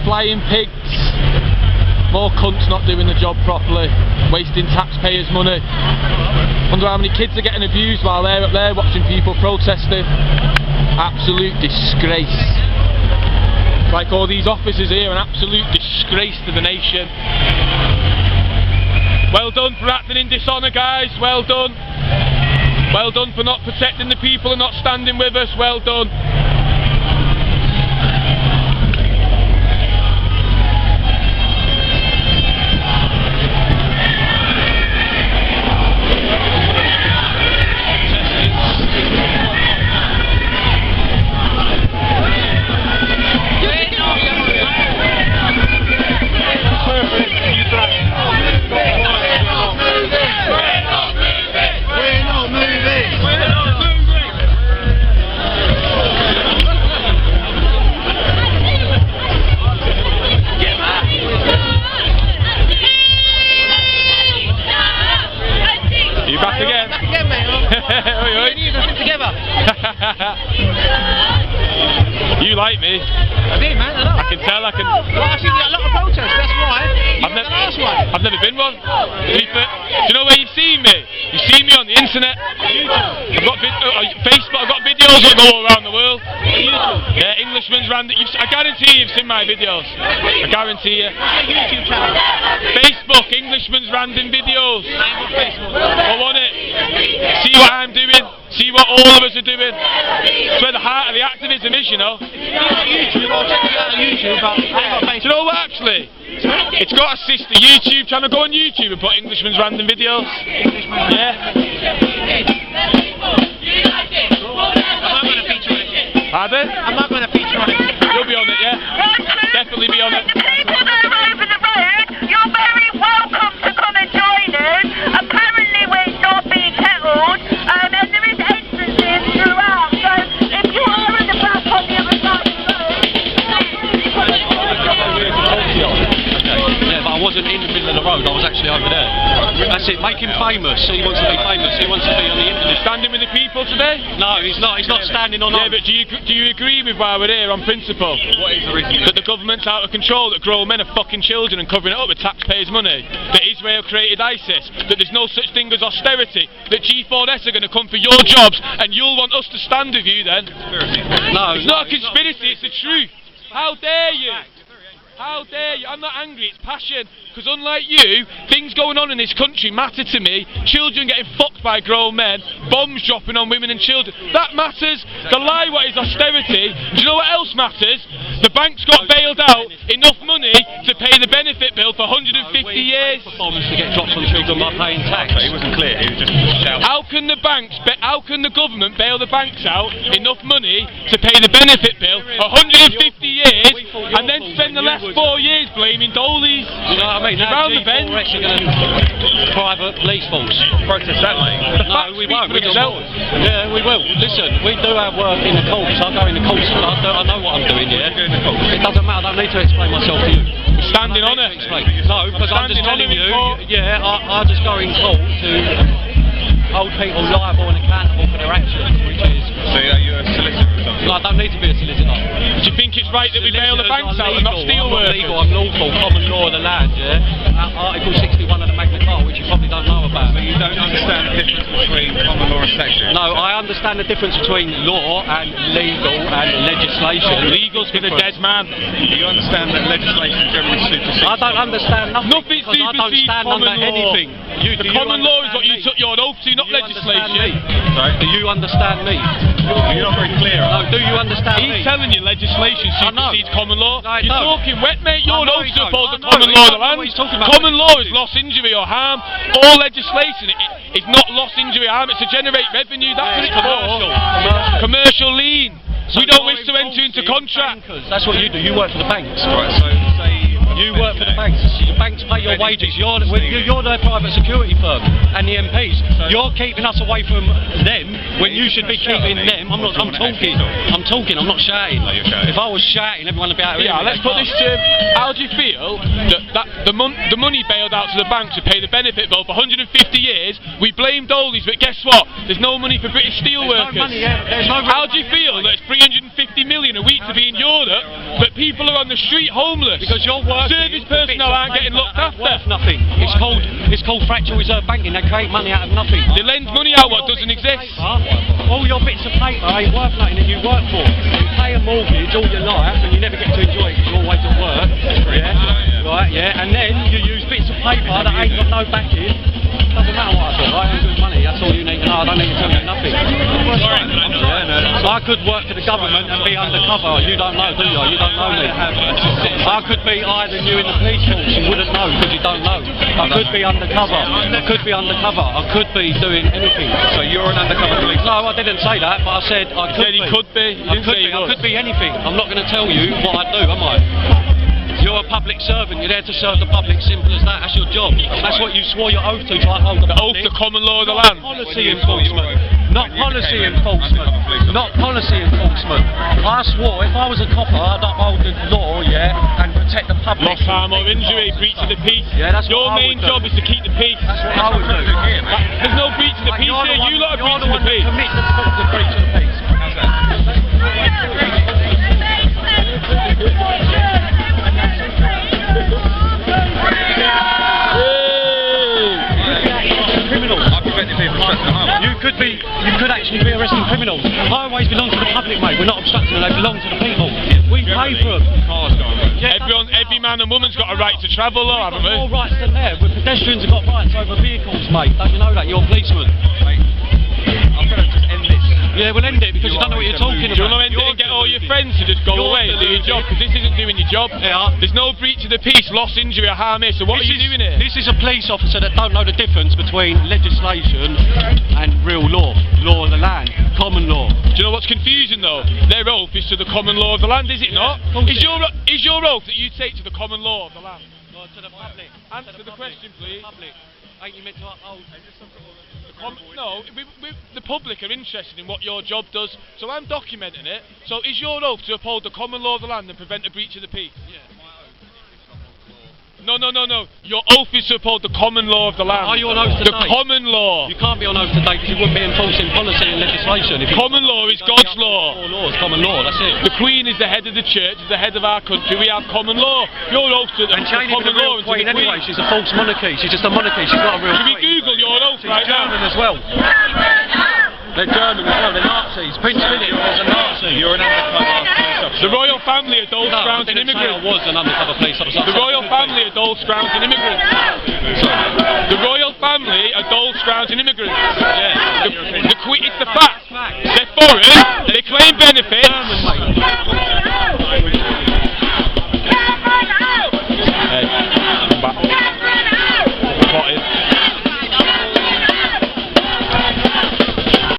flying pigs. More cunts not doing the job properly, wasting taxpayers' money. Wonder how many kids are getting abused while they're up there watching people protesting. Absolute disgrace. Like all these officers here, an absolute disgrace to the nation. Well done for acting in dishonour, guys, well done. Well done for not protecting the people and not standing with us, well done. You like me? I do, man. I know. I can tell. I can. Well, I've seen a lot of protests. That's why. I've never been one. Do you know where you've seen me? You've seen me on the internet. I've got Facebook. I've got videos that go all around the world. Yeah, Englishman's random. I guarantee you've seen my videos. I guarantee you. YouTube channel. Facebook, Englishman's random videos. Go on it. See what I'm doing. See what all of us are doing. It's where the heart of the activism is, you know. YouTube, I'll check it out on YouTube, but I ain't got Facebook. Do you know what, actually? It's got a sister YouTube channel. Go on YouTube and put Englishman's random videos. Yeah. I'm not going to feature on it. Pardon? I'm not going to feature on it. You'll be on it, yeah? Definitely be on it. The people that are over the road, you're very welcome to come and join us. Apparently we're not being kettled, and there is entrances throughout, so if you are in the back on the other side of the road, Yeah, but I wasn't in the middle of the road, I was actually over there. That's it, make him famous. He wants to be famous, he wants to be on the internet. Standing with the people today? No, he's not standing on Yeah, but do you agree with why we're here on principle? What is the reason? That the government's out of control, that grown men are fucking children and covering it up with taxpayers' money, that Israel created ISIS, that there's no such thing as austerity, that G4S are going to come for your jobs and you'll want us to stand with you then? No, it's not a conspiracy, it's the truth. How dare you? How dare you? I'm not angry, it's passion. Because unlike you, things going on in this country matter to me. Children getting fucked by grown men, bombs dropping on women and children. That matters. The lie what is austerity. Do you know what else matters? The banks got bailed out enough money to pay the benefit bill for 150 years. Bombs to get dropped on children by paying tax. He wasn't clear, he was just shouting. How can the government bail the banks out enough money to pay the benefit bill 150 years and then spend the last 4 years blaming dolies? You know what I mean? Round the bend. We're actually going to private police force. Protest that, mate. No, we won't. for themselves. Yeah, we will. Listen, we do our work in the courts. I go in the courts. I know what I'm doing. Yeah. It doesn't matter. I don't need to explain myself to you. Standing on it. No, because I'm just telling you. Yeah, I just go in court to hold people liable and accountable for their actions, which is. So are you a solicitor or something? No, I don't need to be a solicitor. Do you think it's right that we bail the banks out and not steal workers? I'm lawful, common law of the land, yeah? Article 61 of the Magna Carta, which you probably don't know about. So you don't understand the difference between common law and statute? No, I understand the difference between law and legal and legislation. Legal's for the dead man. Do you understand that legislation generally supersedes? I don't understand nothing. Nothing because I don't supersedes stand common under law. anything. The common law is what you took your oath to, not Do you understand me? legislation. Sorry? Do you understand me? You're not very clear. No, do you understand me? He's telling you legislation supersedes common law. No, You're no. talking wet, mate. Your No, oath he to don't. uphold the I know, common he law of don't the know land. what he's talking about. Common law is loss, injury or harm. All legislation is not loss, injury, harm. It's to generate revenue. That's what it's for. Commercial lien. We don't wish to enter into contracts. That's what you do. You work for the banks. Right, so say... You work for the banks. The banks pay your wages. You're their private security firm and the MPs. You're keeping us away from them when you should be keeping them. I'm talking. I'm not shouting. If I was shouting, everyone would be out of Yeah, let's put this to how do you feel that the money bailed out to the banks to pay the benefit bill for 150 years? We blamed Dolies, but guess what? There's no money for British steel workers. How do you feel that it's 350 million a week to be in Europe, but people are on the street homeless? Because you're working. Service personnel aren't getting looked after. Worth nothing. It's called fractional reserve banking. They create money out of nothing. They lend money out what doesn't exist. All your bits of paper ain't worth nothing that you work for. You pay a mortgage all your life and you never get to enjoy it because you're always at work. Yeah. Right, yeah. And then you use bits of paper that ain't got no backing. Doesn't matter what I do. I earn good money. That's all you need to know. I don't need to tell you nothing. So I could work for the government and be undercover. You don't know, do you? You don't know me. I could be higher than you in the police force. You wouldn't know because you don't know. I could be undercover. I could be undercover. I could be doing anything. So you're an undercover police? No, I didn't say that, but I said I could Said he be. could be. He didn't say he I was. could be anything. I'm not going to tell you what I do, am I? You're a public servant. You're there to serve the public. Simple as that. That's your job. That's what you swore your oath to uphold the Oath to common law of the land. Policy enforcement. Not policy enforcement. Not policy enforcement. I swore if I was a copper, I'd uphold the law, yeah, and protect the public. Loss, harm or injury, breach of the peace. Yeah, that's Your what I main would do. job is to keep the peace. That's what I would do. There's no breach of the peace here. You lot are You're the breaching one the that peace. commits the breach of the peace. How's that? Criminals. I'm preventing people from stressing them out. You could actually be arresting criminals. Highways belong to the public, mate. We're not obstructing them. They belong to the people. We pay for them. Cars going on. Yeah, Every man and woman's got a right to travel, though, haven't We've got more we? rights than there. We're pedestrians have got rights over vehicles, mate. Don't you know that? You're a policeman. Mate, I'm going to just end this. Yeah, we'll end it because you don't know what you're talking Do you about. want to end it and get all your friends to just go You're away and do your job? Because this isn't doing your job. Yeah. There's no breach of the peace, loss, injury or harm here, so what are you doing here? This is a police officer that don't know the difference between legislation and real law. Law of the land. Common law. Do you know what's confusing though? Their oath is to the common law of the land, is it not? of course Is it your oath that you take to the common law of the land? No, to the public. Answer the question, please. Public. Ain't you meant to uphold? No, the public are interested in what your job does, so I'm documenting it. So is your oath to uphold the common law of the land and prevent a breach of the peace? Yeah. No. Your oath is to uphold the common law of the land. Are you on oath The today? common law. You can't be on oath today because you wouldn't be enforcing policy and legislation. If you Common law is God's law. Four laws, common law, that's it. The Queen is the head of the church, is the head of our country. We have common law. Your oath to the And changing for common the real law and to queen the anyway. Queen. She's a false monarchy. She's just a monarchy. She's not a real Should we queen. Google your oath She's right German now? as well. They're German as well. They're Nazis. Prince Philip was a Nazi. You're an undercover police officer. The royal family are dole No, I scrounging didn't say I immigrants. was an undercover police officer. The royal family are dole scrounging immigrants. The royal family are dole scrounging immigrants. Yeah. The Queen, it's the fact. They're foreign, they claim benefits. German, mate.